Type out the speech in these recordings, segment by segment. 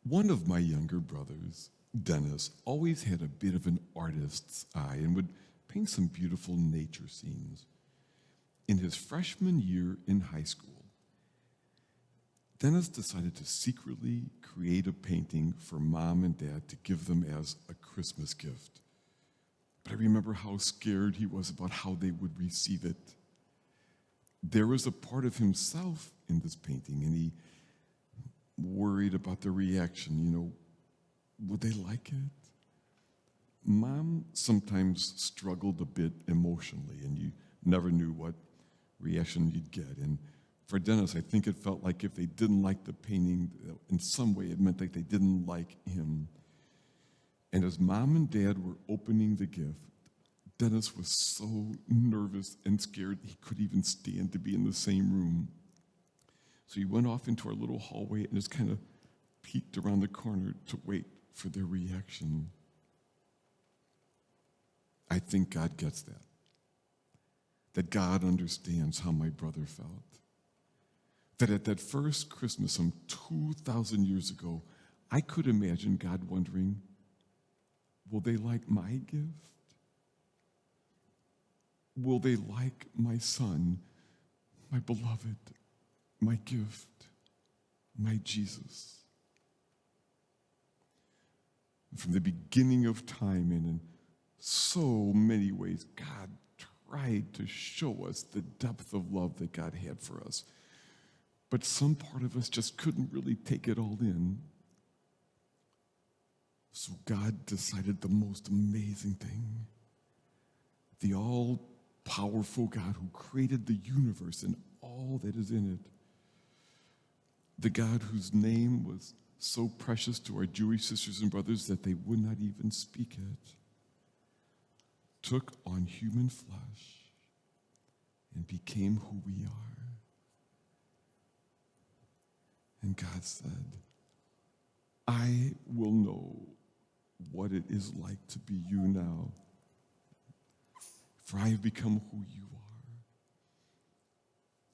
One of my younger brothers, Dennis, always had a bit of an artist's eye and would paint some beautiful nature scenes. In his freshman year in high school, Dennis decided to secretly create a painting for Mom and Dad to give them as a Christmas gift. But I remember how scared he was about how they would receive it. There was a part of himself in this painting, and he worried about the reaction. Would they like it? Mom sometimes struggled a bit emotionally, and you never knew what reaction you'd get. And for Dennis, I think it felt like if they didn't like the painting, in some way it meant like they didn't like him. And as Mom and Dad were opening the gift, Dennis was so nervous and scared he couldn't even stand to be in the same room. So he went off into our little hallway and just kind of peeked around the corner to wait for their reaction. I think God gets that. That God understands how my brother felt. That at that first Christmas some 2,000 years ago, I could imagine God wondering, will they like my gift? Will they like my son, my beloved, my gift, my Jesus? From the beginning of time and in so many ways, God tried to show us the depth of love that God had for us. But some part of us just couldn't really take it all in. So God decided the most amazing thing. The all-powerful God who created the universe and all that is in it. The God whose name was so precious to our Jewish sisters and brothers that they would not even speak it, took on human flesh and became who we are. And God said, I will know what it is like to be you now, for I have become who you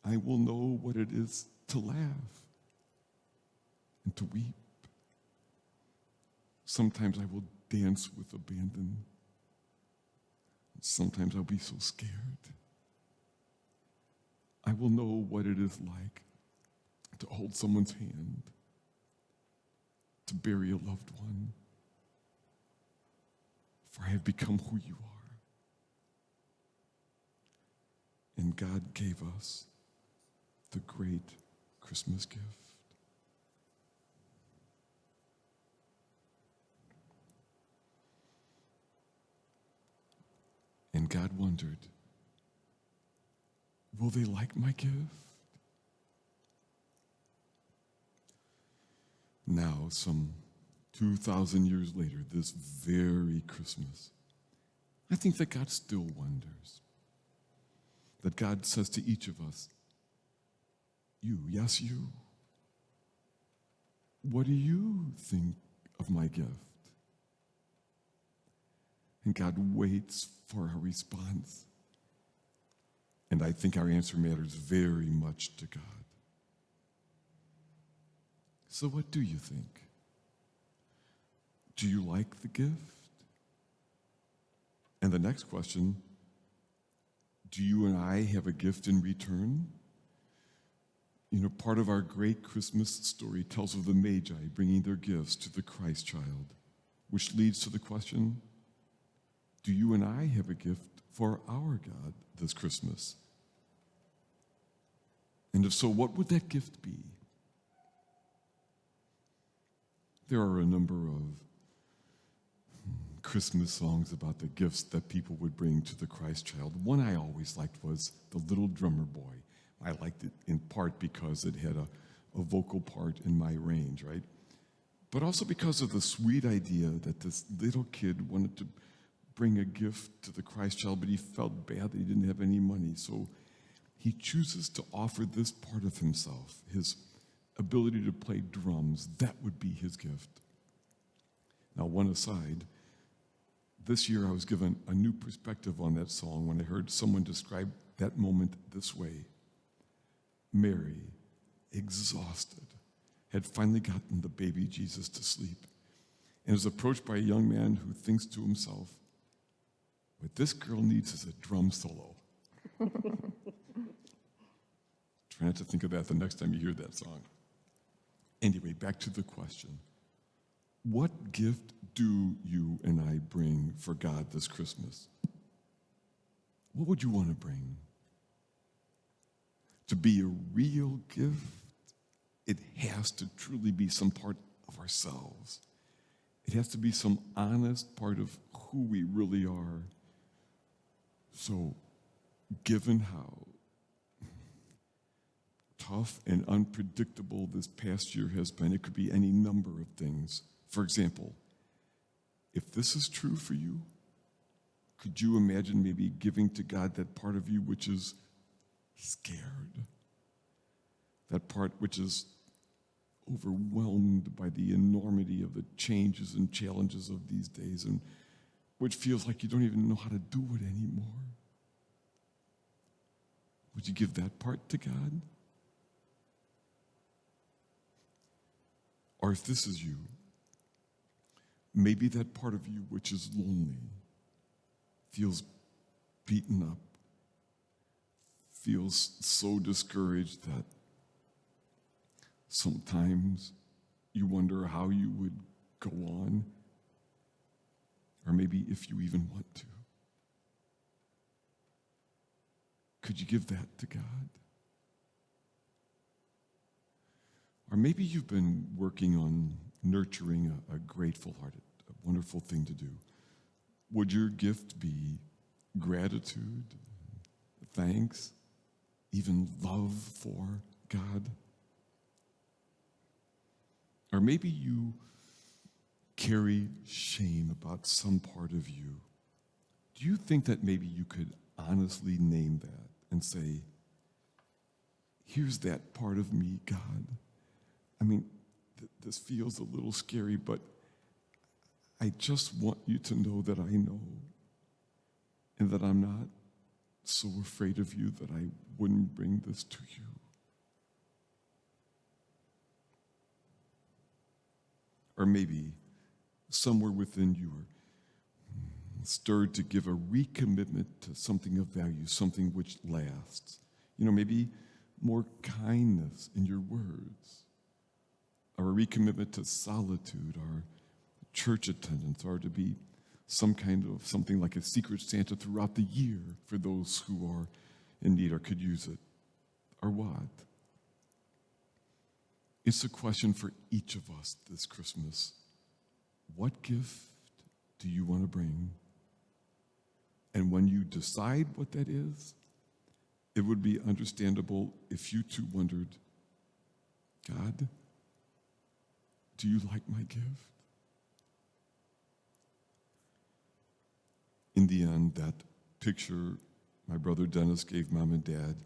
are. I will know what it is to laugh and to weep. Sometimes I will dance with abandon. Sometimes I'll be so scared. I will know what it is like to hold someone's hand, to bury a loved one, for I have become who you are. And God gave us the great Christmas gift. And God wondered, will they like my gift? Now, some 2,000 years later, this very Christmas, I think that God still wonders. That God says to each of us, you, yes, you, what do you think of my gift? And God waits for our response. And I think our answer matters very much to God. So what do you think? Do you like the gift? And the next question, do you and I have a gift in return? Part of our great Christmas story tells of the Magi bringing their gifts to the Christ child, which leads to the question, do you and I have a gift for our God this Christmas? And if so, what would that gift be? There are a number of Christmas songs about the gifts that people would bring to the Christ child. One I always liked was The Little Drummer Boy. I liked it in part because it had a vocal part in my range, right? But also because of the sweet idea that this little kid wanted to bring a gift to the Christ child, but he felt bad that he didn't have any money. So he chooses to offer this part of himself, his ability to play drums. That would be his gift. Now, one aside, this year I was given a new perspective on that song when I heard someone describe that moment this way. Mary, exhausted, had finally gotten the baby Jesus to sleep and is approached by a young man who thinks to himself, what this girl needs is a drum solo. Try not to think of that the next time you hear that song. Anyway, back to the question. What gift do you and I bring for God this Christmas? What would you want to bring? To be a real gift, it has to truly be some part of ourselves. It has to be some honest part of who we really are. So, given how tough and unpredictable this past year has been, it could be any number of things. For example, if this is true for you, could you imagine maybe giving to God that part of you which is scared? That part which is overwhelmed by the enormity of the changes and challenges of these days, and which feels like you don't even know how to do it anymore. Would you give that part to God? Or if this is you, maybe that part of you which is lonely, feels beaten up, feels so discouraged that sometimes you wonder how you would go on, or maybe if you even want to. Could you give that to God? Or maybe you've been working on nurturing a grateful heart, a wonderful thing to do. Would your gift be gratitude, thanks, even love for God? Or maybe you carry shame about some part of you. Do you think that maybe you could honestly name that and say, here's that part of me, God? I mean, this feels a little scary, but I just want you to know that I know and that I'm not so afraid of you that I wouldn't bring this to you. Or maybe somewhere within you are stirred to give a recommitment to something of value, something which lasts. Maybe more kindness in your words, or a recommitment to solitude, or church attendance, or to be something like a secret Santa throughout the year for those who are in need or could use it, or what? It's a question for each of us this Christmas. What gift do you want to bring? And when you decide what that is, it would be understandable if you too wondered, God, do you like my gift? In the end, that picture my brother Dennis gave Mom and Dad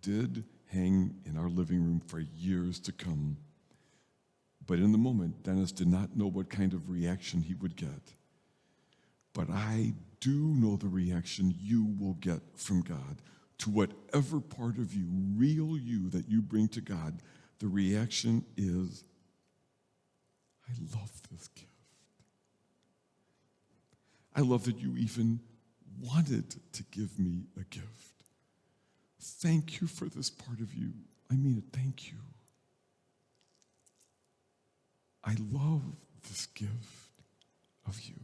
did hang in our living room for years to come. But in the moment, Dennis did not know what kind of reaction he would get. But I do know the reaction you will get from God. To whatever part of you, real you, that you bring to God, the reaction is, I love this gift. I love that you even wanted to give me a gift. Thank you for this part of you. I mean it, thank you. I love this gift of you.